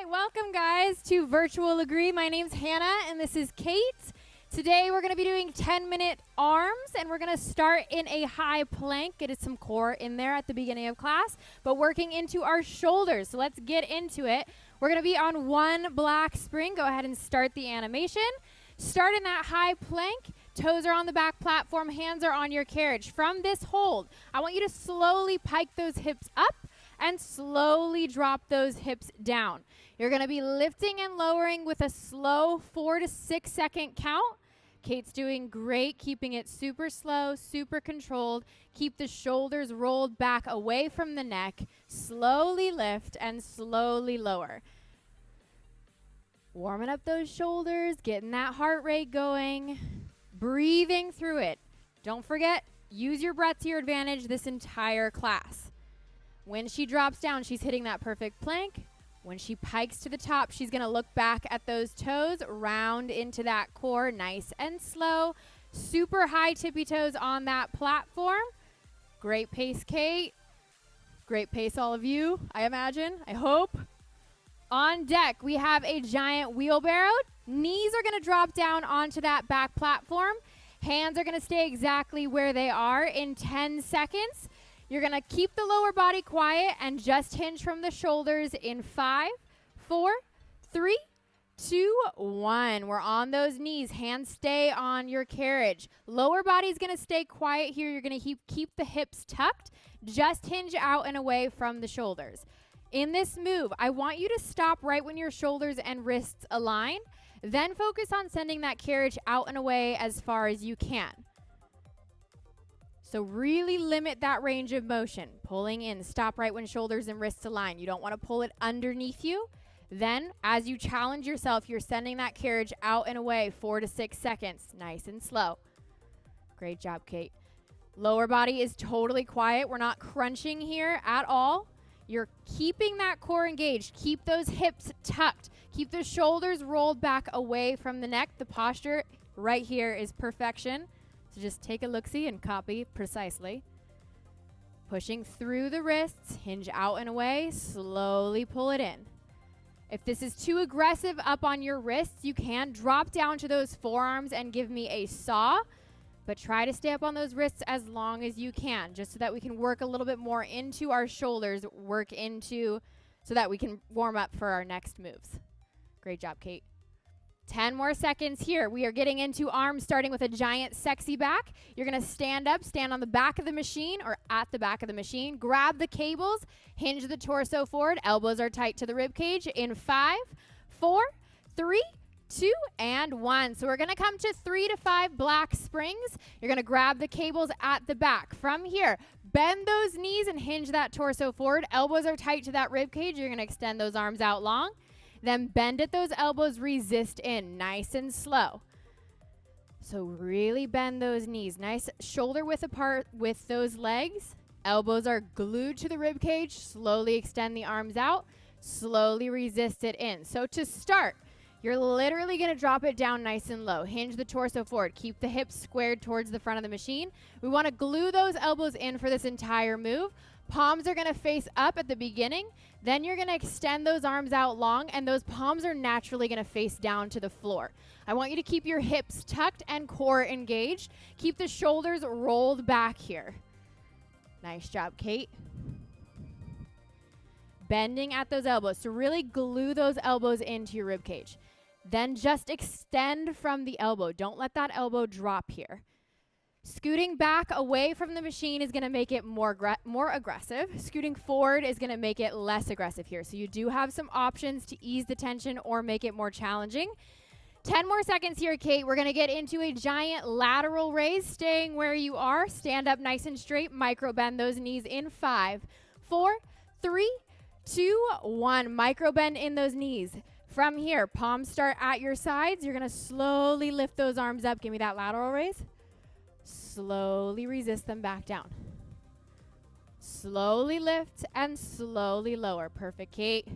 right, welcome guys to Virtual Lagree. My name's Hannah and this is Kate. Today we're going to be doing 10-minute arms and we're going to start in a high plank. Get some core in there at the beginning of class, but working into our shoulders. So let's get into it. We're going to be on one black spring. Go ahead and start the animation. Start in that high plank. Toes are on the back platform, hands are on your carriage. From this hold, I want you to slowly pike those hips up and slowly drop those hips down. You're going to be lifting and lowering with a slow 4 to 6 second count. Kate's doing great, keeping it super slow, super controlled. Keep the shoulders rolled back away from the neck. Slowly lift and slowly lower. Warming up those shoulders, getting that heart rate going, breathing through it. Don't forget, use your breath to your advantage this entire class. When she drops down, she's hitting that perfect plank. When she pikes to the top, she's going to look back at those toes, round into that core, nice and slow. Super high tippy toes on that platform. Great pace, Kate. Great pace, all of you, I imagine, I hope. On deck, we have a giant wheelbarrow. Knees are going to drop down onto that back platform. Hands are going to stay exactly where they are in 10 seconds. You're going to keep the lower body quiet and just hinge from the shoulders in 5, 4, 3, 2, 1. We're on those knees. Hands stay on your carriage. Lower body's going to stay quiet here. You're going to keep the hips tucked. Just hinge out and away from the shoulders. In this move, I want you to stop right when your shoulders and wrists align. Then focus on sending that carriage out and away as far as you can. So really limit that range of motion. Pulling in, stop right when shoulders and wrists align. You don't want to pull it underneath you. Then, as you challenge yourself, you're sending that carriage out and away 4 to 6 seconds. Nice and slow. Great job, Kate. Lower body is totally quiet. We're not crunching here at all. You're keeping that core engaged. Keep those hips tucked. Keep the shoulders rolled back away from the neck. The posture right here is perfection. So just take a look-see and copy precisely. Pushing through the wrists, hinge out and away, slowly pull it in. If this is too aggressive up on your wrists, you can drop down to those forearms and give me a saw, but try to stay up on those wrists as long as you can, just so that we can work a little bit more into our shoulders, so that we can warm up for our next moves. Great job, Kate. 10 more seconds here. We are getting into arms starting with a giant sexy back. You're going to stand up, stand on the back of the machine or at the back of the machine. Grab the cables, hinge the torso forward. Elbows are tight to the rib cage in 5, 4, 3, 2, and 1. So we're going to come to 3 to 5 black springs. You're going to grab the cables at the back. From here, bend those knees and hinge that torso forward. Elbows are tight to that rib cage. You're going to extend those arms out long. Then bend at those elbows, resist in, nice and slow. So really bend those knees. Nice shoulder width apart with those legs. Elbows are glued to the rib cage. Slowly extend the arms out. Slowly resist it in. So to start, you're literally going to drop it down nice and low. Hinge the torso forward. Keep the hips squared towards the front of the machine. We want to glue those elbows in for this entire move. Palms are going to face up at the beginning. Then you're going to extend those arms out long, and those palms are naturally going to face down to the floor. I want you to keep your hips tucked and core engaged. Keep the shoulders rolled back here. Nice job, Kate. Bending at those elbows. So really glue those elbows into your rib cage. Then just extend from the elbow. Don't let that elbow drop here. Scooting back away from the machine is going to make it more aggressive. Scooting forward is going to make it less aggressive here. So you do have some options to ease the tension or make it more challenging. 10 more seconds here, Kate. We're going to get into a giant lateral raise, staying where you are. Stand up nice and straight. Micro bend those knees in 5, 4, 3, 2, 1. Micro bend in those knees. From here, palms start at your sides. You're going to slowly lift those arms up. Give me that lateral raise. Slowly resist them back down. Slowly lift and slowly lower. Perfect, Kate.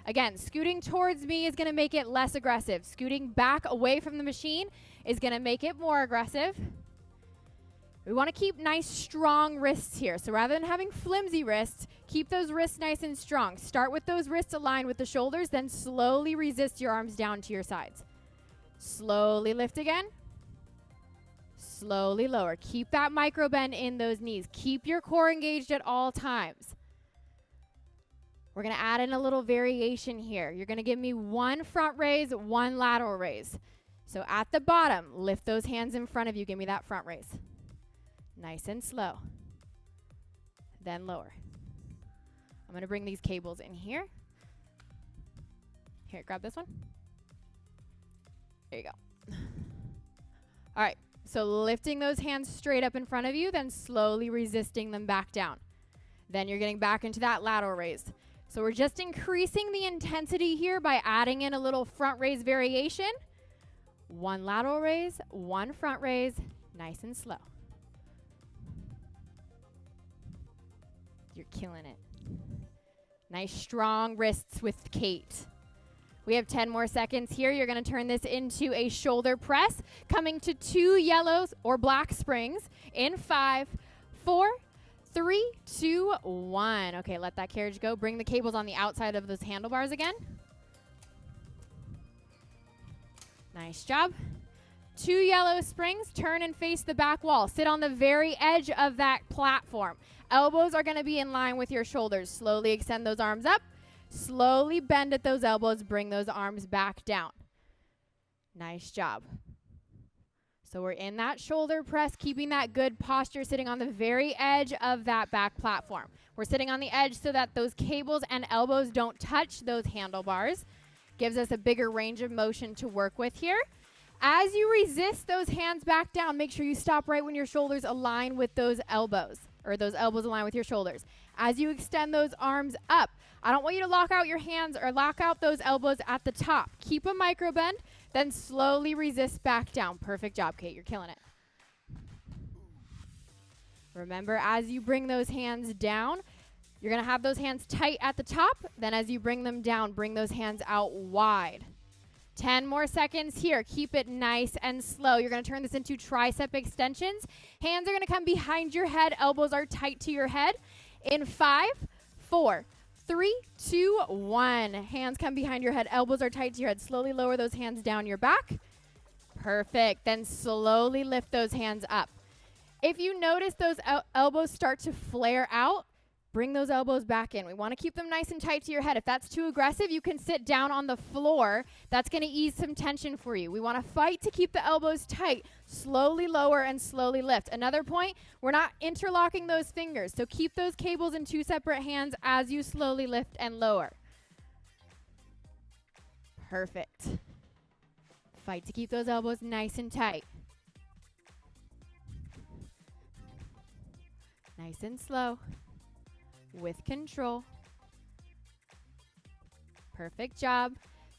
Again, scooting towards me is going to make it less aggressive. Scooting back away from the machine is going to make it more aggressive. We want to keep nice, strong wrists here. So rather than having flimsy wrists, keep those wrists nice and strong. Start with those wrists aligned with the shoulders, then slowly resist your arms down to your sides. Slowly lift again. Slowly lower. Keep that micro bend in those knees. Keep your core engaged at all times. We're going to add in a little variation here. You're going to give me one front raise, one lateral raise. So at the bottom, lift those hands in front of you. Give me that front raise. Nice and slow. Then lower. I'm going to bring these cables in here. Here, grab this one. There you go. All right, so lifting those hands straight up in front of you, then slowly resisting them back down. Then you're getting back into that lateral raise. So we're just increasing the intensity here by adding in a little front raise variation. One lateral raise, one front raise, nice and slow. You're killing it. Nice strong wrists with Kate. We have 10 more seconds here. You're going to turn this into a shoulder press, coming to 2 yellows or black springs in 5, 4, 3, 2, 1. Okay, let that carriage go. Bring the cables on the outside of those handlebars again. Nice job. 2 yellow springs. Turn and face the back wall. Sit on the very edge of that platform. Elbows are going to be in line with your shoulders. Slowly extend those arms up. Slowly bend at those elbows. Bring those arms back down. Nice job. So we're in that shoulder press, keeping that good posture, sitting on the very edge of that back platform. We're sitting on the edge so that those cables and elbows don't touch those handlebars. Gives us a bigger range of motion to work with here. As you resist those hands back down, make sure you stop right when your shoulders align with those elbows, or those elbows align with your shoulders. As you extend those arms up, I don't want you to lock out your hands or lock out those elbows at the top. Keep a micro bend, then slowly resist back down. Perfect job, Kate. You're killing it. Remember, as you bring those hands down, you're going to have those hands tight at the top. Then as you bring them down, bring those hands out wide. 10 more seconds here. Keep it nice and slow. You're going to turn this into tricep extensions. Hands are going to come behind your head. Elbows are tight to your head. In 5, 4, 3, 2, 1. Hands come behind your head. Elbows are tight to your head. Slowly lower those hands down your back. Perfect. Then slowly lift those hands up. If you notice those elbows start to flare out, bring those elbows back in. We want to keep them nice and tight to your head. If that's too aggressive, you can sit down on the floor. That's going to ease some tension for you. We want to fight to keep the elbows tight. Slowly lower and slowly lift. Another point, we're not interlocking those fingers. So keep those cables in 2 separate hands as you slowly lift and lower. Perfect. Fight to keep those elbows nice and tight. Nice and slow. With control. Perfect job.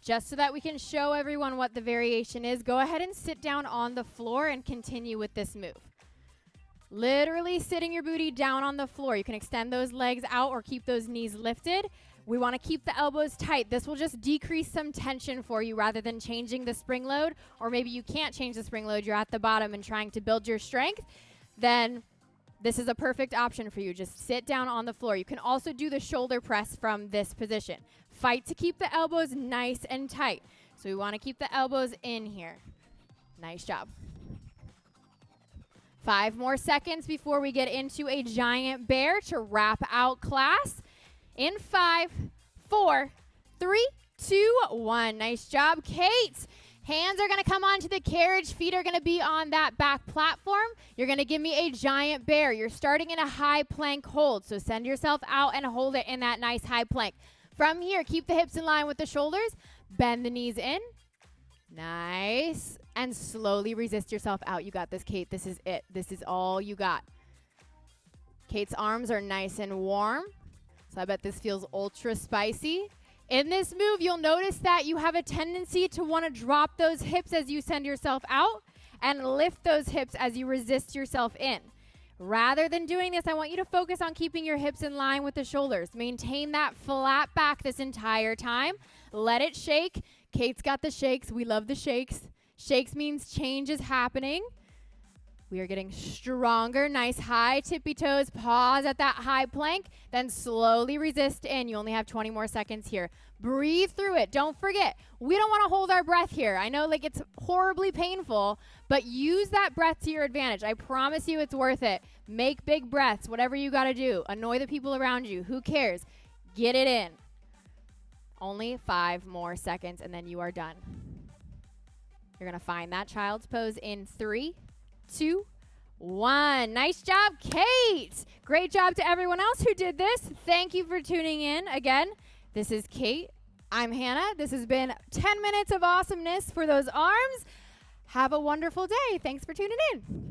Just so that we can show everyone what the variation is, go ahead and sit down on the floor and continue with this move. Literally sitting your booty down on the floor. You can extend those legs out or keep those knees lifted. We want to keep the elbows tight. This will just decrease some tension for you rather than changing the spring load, or maybe you can't change the spring load, you're at the bottom and trying to build your strength, then this is a perfect option for you. Just sit down on the floor. You can also do the shoulder press from this position. Fight to keep the elbows nice and tight. So we want to keep the elbows in here. Nice job. 5 more seconds before we get into a giant bear to wrap out class. In 5, 4, 3, 2, 1. Nice job, Kate. Hands are going to come onto the carriage. Feet are going to be on that back platform. You're going to give me a giant bear. You're starting in a high plank hold. So send yourself out and hold it in that nice high plank. From here, keep the hips in line with the shoulders. Bend the knees in. Nice. And slowly resist yourself out. You got this, Kate. This is it. This is all you got. Kate's arms are nice and warm. So I bet this feels ultra spicy. In this move, you'll notice that you have a tendency to want to drop those hips as you send yourself out and lift those hips as you resist yourself in. Rather than doing this, I want you to focus on keeping your hips in line with the shoulders. Maintain that flat back this entire time. Let it shake. Kate's got the shakes. We love the shakes. Shakes means change is happening. We are getting stronger. Nice high tippy toes. Pause at that high plank. Then slowly resist in. You only have 20 more seconds here. Breathe through it. Don't forget, we don't want to hold our breath here. I know like it's horribly painful, but use that breath to your advantage. I promise you it's worth it. Make big breaths, whatever you got to do. Annoy the people around you. Who cares? Get it in. Only 5 more seconds, and then you are done. You're going to find that child's pose in 3, 2, 1. Nice job, Kate. Great job to everyone else who did this. Thank you for tuning in. Again, this is Kate. I'm Hannah. This has been 10 minutes of awesomeness for those arms. Have a wonderful day. Thanks for tuning in.